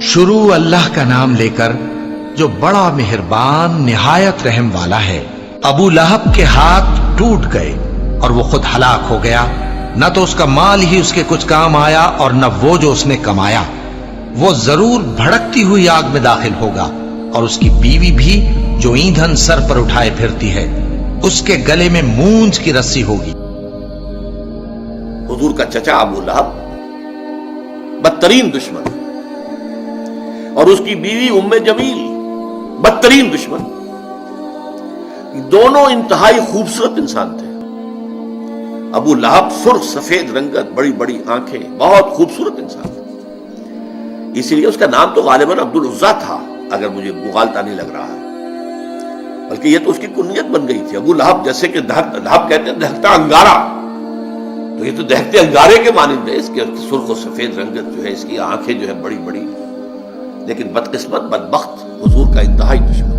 شروع اللہ کا نام لے کر جو بڑا مہربان نہایت رحم والا ہے۔ ابو لہب کے ہاتھ ٹوٹ گئے اور وہ خود ہلاک ہو گیا، نہ تو اس کا مال ہی اس کے کچھ کام آیا اور نہ وہ جو اس نے کمایا۔ وہ ضرور بھڑکتی ہوئی آگ میں داخل ہوگا، اور اس کی بیوی بھی جو ایندھن سر پر اٹھائے پھرتی ہے، اس کے گلے میں مونج کی رسی ہوگی۔ حضور کا چچا ابو لہب بدترین دشمن، اور اس کی بیوی ام جمیل بدترین دشمن، دونوں انتہائی خوبصورت انسان تھے۔ ابو لہب سرخ سفید رنگت، بڑی بڑی آنکھیں، بہت خوبصورت انسان تھا، اسی لیے اس کا نام تو غالباً عبد العزیٰ تھا، اگر مجھے مغالطہ نہیں لگ رہا ہے، بلکہ یہ تو اس کی کنیت بن گئی تھی۔ ابو لہب جیسے کہ لہب کہتے ہیں دہکتا انگارہ، تو یہ تو دہکتے انگارے کے مانند ہے، اس کے سرخ و سفید رنگت جو ہے، اس کی آنکھیں جو ہے بڑی بڑی، لیکن بدقسمت بدبخت حضور کا انتہائی دشمن۔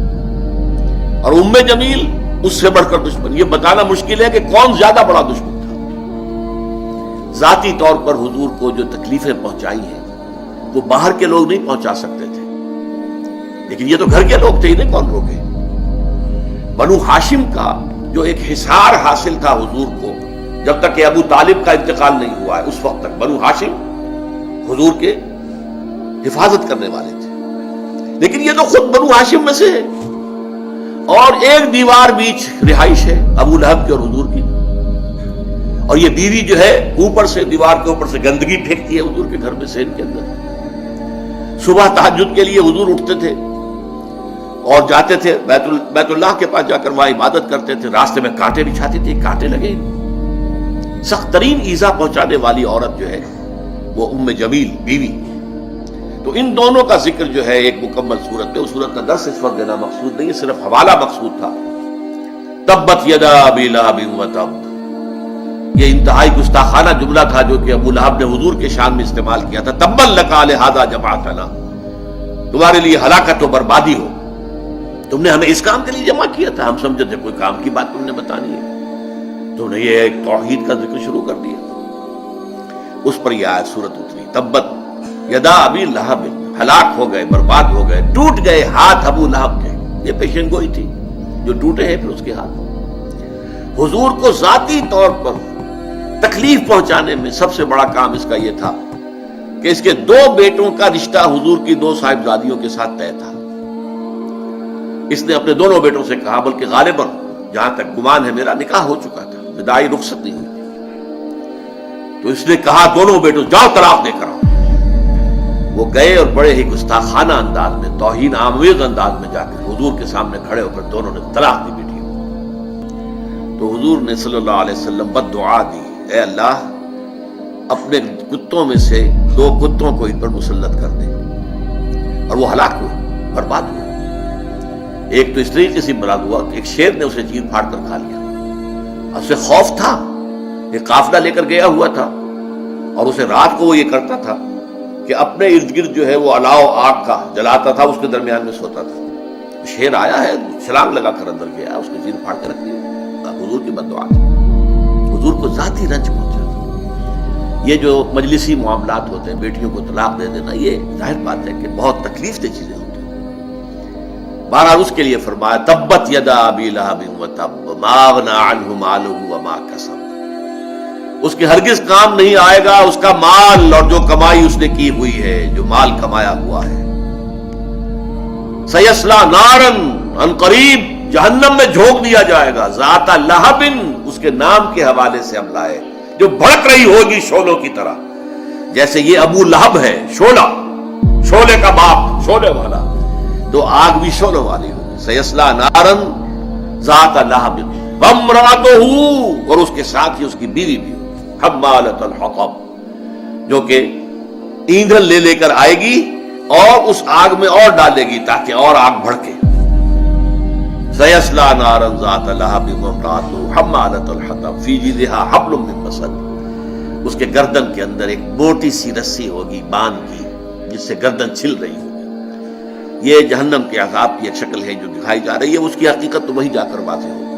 اور ام جمیل اس سے بڑھ کر دشمن۔ یہ بتانا مشکل ہے کہ کون زیادہ بڑا دشمن تھا۔ ذاتی طور پر حضور کو جو تکلیفیں پہنچائی ہیں وہ باہر کے لوگ نہیں پہنچا سکتے تھے، لیکن یہ تو گھر کے لوگ تھے، انہیں کون روکے۔ بنو ہاشم کا جو ایک حصار حاصل تھا حضور کو، جب تک کہ ابو طالب کا انتقال نہیں ہوا ہے، اس وقت تک بنو ہاشم حضور کے حفاظت کرنے والے تھے، لیکن یہ تو خود بنو ہاشم میں سے ہے، اور ایک دیوار بیچ رہائش ہے ابو لہب کی اور حضور کی، اور یہ بیوی جو ہے اوپر سے دیوار کے اوپر سے گندگی پھینکتی ہے حضور کے گھر میں سین کے اندر۔ صبح تہجد کے لیے حضور اٹھتے تھے اور جاتے تھے بیت اللہ کے پاس، جا کر وہاں عبادت کرتے تھے، راستے میں کانٹے بچھاتی تھی، کانٹے لگے۔ سخت ترین ایذا پہنچانے والی عورت جو ہے وہ ام جمیل بیوی۔ تو ان دونوں کا ذکر جو ہے ایک مکمل صورت میں، اس صورت کا درس اس وقت دینا مقصود نہیں، صرف حوالہ مقصود تھا۔ تبت یدا ابی لہب وتب، یہ انتہائی گستاخانہ جملہ تھا جو کہ ابو لہب نے حضور کے شان میں استعمال کیا تھا۔ تبا لک لہذا جمعتنا، تمہارے لیے ہلاکت و بربادی ہو، تم نے ہمیں اس کام کے لیے جمع کیا تھا، ہم سمجھے تھے کوئی کام کی بات تم نے بتانی ہے، تم نے یہ ایک توحید کا ذکر شروع کر دیا۔ اس پر یہ آیت سورت اتری، تبت یدا ابی لہب، ہلاک ہو گئے، برباد ہو گئے، ٹوٹ گئے ہاتھ ابو لہب کے۔ یہ پیشن گوئی تھی، جو ٹوٹے ہیں پھر اس کے ہاتھ۔ حضور کو ذاتی طور پر تکلیف پہنچانے میں سب سے بڑا کام اس کا یہ تھا کہ اس کے دو بیٹوں کا رشتہ حضور کی دو صاحبزادیوں کے ساتھ طے تھا۔ اس نے اپنے دونوں بیٹوں سے کہا، بلکہ غالباً جہاں تک گمان ہے میرا نکاح ہو چکا تھا، وداعی رخصت نہیں ہوئی تھی، تو اس نے کہا دونوں بیٹوں جاؤ طلاق دے کر آؤ۔ وہ گئے اور بڑے ہی گستاخانہ انداز میں، توہین آمیز انداز میں جا کر حضور کے سامنے کھڑے ہو کر دونوں نے طلاق دی بیٹیوں کو۔ تو حضور نے صلی اللہ علیہ وسلم بد دعا دی، اے اللہ اپنے کتوں میں سے دو کتوں کو ان پر مسلط کر دے، اور وہ ہلاک ہوئے، برباد ہوئے۔ ایک تو اس طریقے سے برباد ہوا کہ ایک شیر نے اسے چیر پھاڑ کر کھا لیا، اسے خوف تھا، ایک قافلہ لے کر گیا ہوا تھا، اور اسے رات کو وہ یہ کرتا تھا کہ اپنے ارد گرد جو ہے وہ الاؤ آگ کا جلاتا تھا، اس کے درمیان میں سوتا تھا۔ شیر آیا ہے، چھلانگ لگا کر اندر گیا، اس کو چیر پھاڑ کے رکھ دیا۔ حضور کی بد دعا تھی، حضور کو ذاتی رنج پہنچا تھا۔ یہ جو مجلسی معاملات ہوتے ہیں، بیٹیوں کو طلاق دے دینا، یہ ظاہر بات ہے کہ بہت تکلیف دہ چیزیں ہوتی ہیں۔ بہرحال اس کے لیے فرمایا تبت یدا ابی لہب وتب ما اغنی عنہ مالہ وما کسب، اس کے ہرگز کام نہیں آئے گا اس کا مال اور جو کمائی اس نے کی ہوئی ہے، جو مال کمایا ہوا ہے۔ سیصلی نارا، ان قریب جہنم میں جھونک دیا جائے گا، ذات لہب، اس کے نام کے حوالے سے ہم لائے، جو بھڑک رہی ہوگی شعلوں کی طرح، جیسے یہ ابو لہب ہے شعلہ، شعلے کا باپ، شعلے والا، تو آگ بھی شعلوں والی ہوگی۔ سیصلی نارا ذات لہب وامرأتہ، اور اس کے ساتھ ہی اس کی بیوی بھی حمالۃ الحطب، جو کہ ایندھن لے لے کر آئے گی اور اس آگ میں اور ڈالے گی تاکہ اور آگ بھڑکے۔ سیصلی نارا ذات لہب وامرأتہ حمالۃ الحطب فی جیدہا حبل من مسد، اس کے گردن کے اندر ایک موٹی سی رسی ہوگی باندھ کی، جس سے گردن چھل رہی ہوگی۔ یہ جہنم کے عذاب کی ایک شکل ہے جو دکھائی جا رہی ہے، اس کی حقیقت تو وہیں جا کر واضح ہوگی۔